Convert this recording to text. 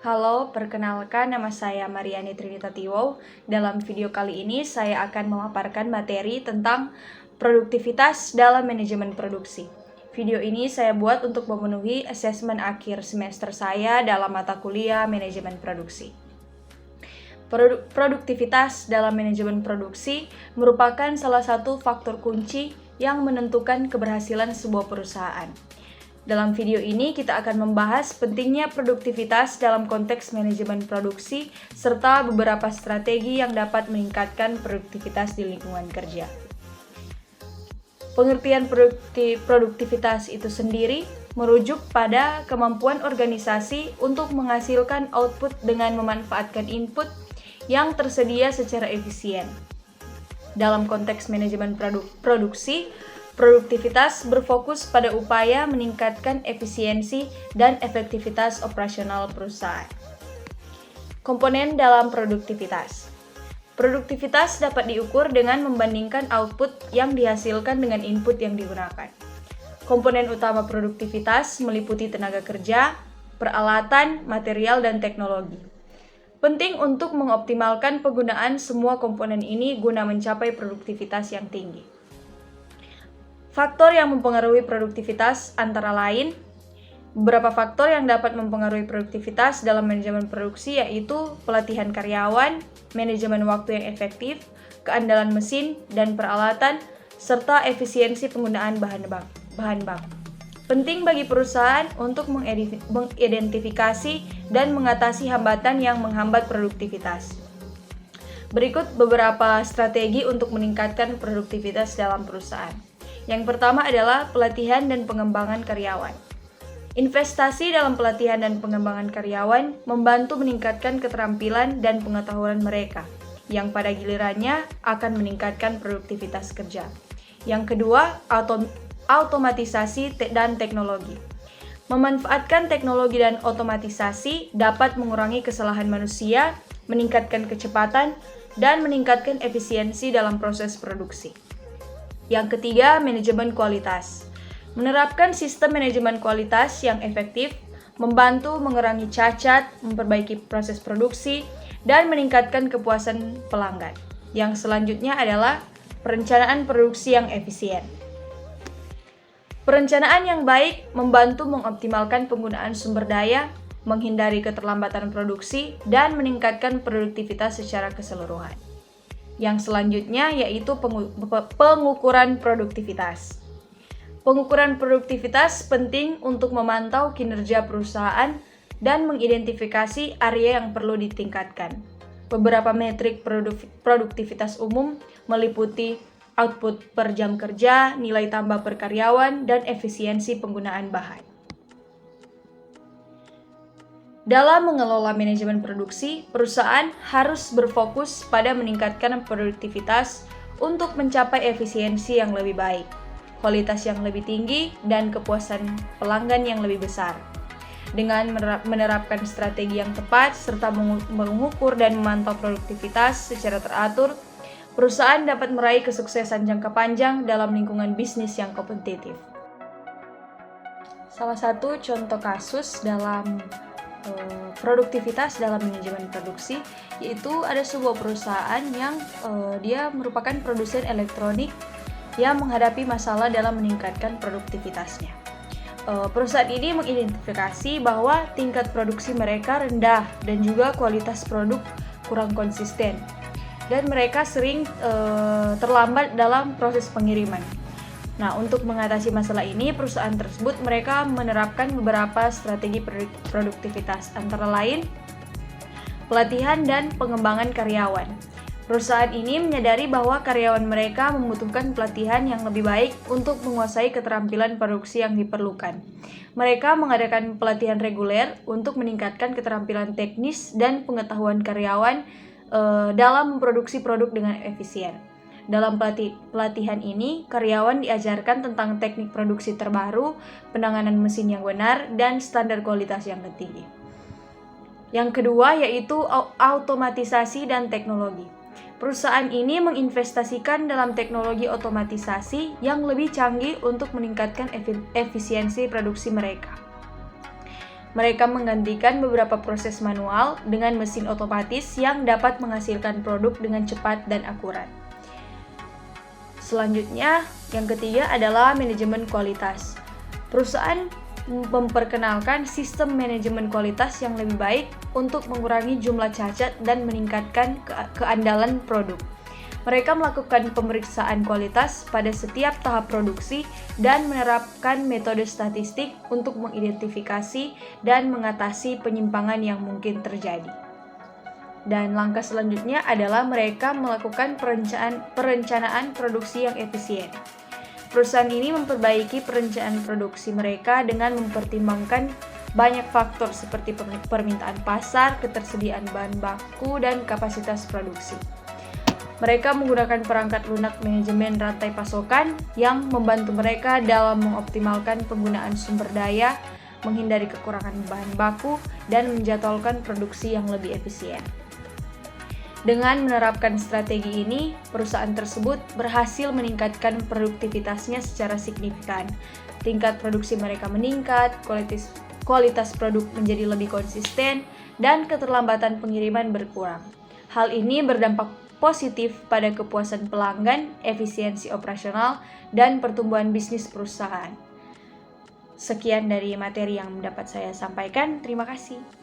Halo, perkenalkan nama saya Mariani Trinitatiwo. Dalam video kali ini saya akan memaparkan materi tentang produktivitas dalam manajemen produksi. Video ini saya buat untuk memenuhi asesmen akhir semester saya dalam mata kuliah manajemen produksi. Produktivitas dalam manajemen produksi merupakan salah satu faktor kunci yang menentukan keberhasilan sebuah perusahaan. Dalam video ini kita akan membahas pentingnya produktivitas dalam konteks manajemen produksi serta beberapa strategi yang dapat meningkatkan produktivitas di lingkungan kerja. Pengertian produktivitas itu sendiri merujuk pada kemampuan organisasi untuk menghasilkan output dengan memanfaatkan input yang tersedia secara efisien. Dalam konteks manajemen produksi, produktivitas berfokus pada upaya meningkatkan efisiensi dan efektivitas operasional perusahaan. Komponen dalam produktivitas. Produktivitas dapat diukur dengan membandingkan output yang dihasilkan dengan input yang digunakan. Komponen utama produktivitas meliputi tenaga kerja, peralatan, material, dan teknologi. Penting untuk mengoptimalkan penggunaan semua komponen ini guna mencapai produktivitas yang tinggi. Faktor yang mempengaruhi produktivitas antara lain, beberapa faktor yang dapat mempengaruhi produktivitas dalam manajemen produksi yaitu pelatihan karyawan, manajemen waktu yang efektif, keandalan mesin dan peralatan, serta efisiensi penggunaan bahan baku. Penting bagi perusahaan untuk mengidentifikasi dan mengatasi hambatan yang menghambat produktivitas. Berikut beberapa strategi untuk meningkatkan produktivitas dalam perusahaan. Yang pertama adalah pelatihan dan pengembangan karyawan. Investasi dalam pelatihan dan pengembangan karyawan membantu meningkatkan keterampilan dan pengetahuan mereka, yang pada gilirannya akan meningkatkan produktivitas kerja. Yang kedua, automatisasi dan teknologi. Memanfaatkan teknologi dan otomatisasi dapat mengurangi kesalahan manusia, meningkatkan kecepatan, dan meningkatkan efisiensi dalam proses produksi. Yang ketiga, manajemen kualitas. Menerapkan sistem manajemen kualitas yang efektif, membantu mengurangi cacat, memperbaiki proses produksi, dan meningkatkan kepuasan pelanggan. Yang selanjutnya adalah perencanaan produksi yang efisien. Perencanaan yang baik membantu mengoptimalkan penggunaan sumber daya, menghindari keterlambatan produksi, dan meningkatkan produktivitas secara keseluruhan. Yang selanjutnya yaitu pengukuran produktivitas. Pengukuran produktivitas penting untuk memantau kinerja perusahaan dan mengidentifikasi area yang perlu ditingkatkan. Beberapa metrik produktivitas umum meliputi output per jam kerja, nilai tambah per karyawan, dan efisiensi penggunaan bahan. Dalam mengelola manajemen produksi, perusahaan harus berfokus pada meningkatkan produktivitas untuk mencapai efisiensi yang lebih baik, kualitas yang lebih tinggi, dan kepuasan pelanggan yang lebih besar. Dengan menerapkan strategi yang tepat serta mengukur dan memantau produktivitas secara teratur, perusahaan dapat meraih kesuksesan jangka panjang dalam lingkungan bisnis yang kompetitif. Salah satu contoh kasus dalam produktivitas dalam manajemen produksi yaitu ada sebuah perusahaan yang dia merupakan produsen elektronik yang menghadapi masalah dalam meningkatkan produktivitasnya. Perusahaan ini mengidentifikasi bahwa tingkat produksi mereka rendah dan juga kualitas produk kurang konsisten dan mereka sering terlambat dalam proses pengiriman. Nah, untuk mengatasi masalah ini, perusahaan tersebut mereka menerapkan beberapa strategi produktivitas, antara lain pelatihan dan pengembangan karyawan. Perusahaan ini menyadari bahwa karyawan mereka membutuhkan pelatihan yang lebih baik untuk menguasai keterampilan produksi yang diperlukan. Mereka mengadakan pelatihan reguler untuk meningkatkan keterampilan teknis dan pengetahuan karyawan dalam memproduksi produk dengan efisien. Dalam pelatihan ini, karyawan diajarkan tentang teknik produksi terbaru, penanganan mesin yang benar, dan standar kualitas yang tinggi. Yang kedua yaitu automatisasi dan teknologi. Perusahaan ini menginvestasikan dalam teknologi otomatisasi yang lebih canggih untuk meningkatkan efisiensi produksi mereka. Mereka menggantikan beberapa proses manual dengan mesin otomatis yang dapat menghasilkan produk dengan cepat dan akurat. Selanjutnya, yang ketiga adalah manajemen kualitas. Perusahaan memperkenalkan sistem manajemen kualitas yang lebih baik untuk mengurangi jumlah cacat dan meningkatkan keandalan produk. Mereka melakukan pemeriksaan kualitas pada setiap tahap produksi dan menerapkan metode statistik untuk mengidentifikasi dan mengatasi penyimpangan yang mungkin terjadi. Dan langkah selanjutnya adalah mereka melakukan perencanaan produksi yang efisien. Perusahaan ini memperbaiki perencanaan produksi mereka dengan mempertimbangkan banyak faktor seperti permintaan pasar, ketersediaan bahan baku, dan kapasitas produksi. Mereka menggunakan perangkat lunak manajemen rantai pasokan yang membantu mereka dalam mengoptimalkan penggunaan sumber daya, menghindari kekurangan bahan baku, dan menjadwalkan produksi yang lebih efisien. Dengan menerapkan strategi ini, perusahaan tersebut berhasil meningkatkan produktivitasnya secara signifikan. Tingkat produksi mereka meningkat, kualitas produk menjadi lebih konsisten, dan keterlambatan pengiriman berkurang. Hal ini berdampak positif pada kepuasan pelanggan, efisiensi operasional, dan pertumbuhan bisnis perusahaan. Sekian dari materi yang dapat saya sampaikan. Terima kasih.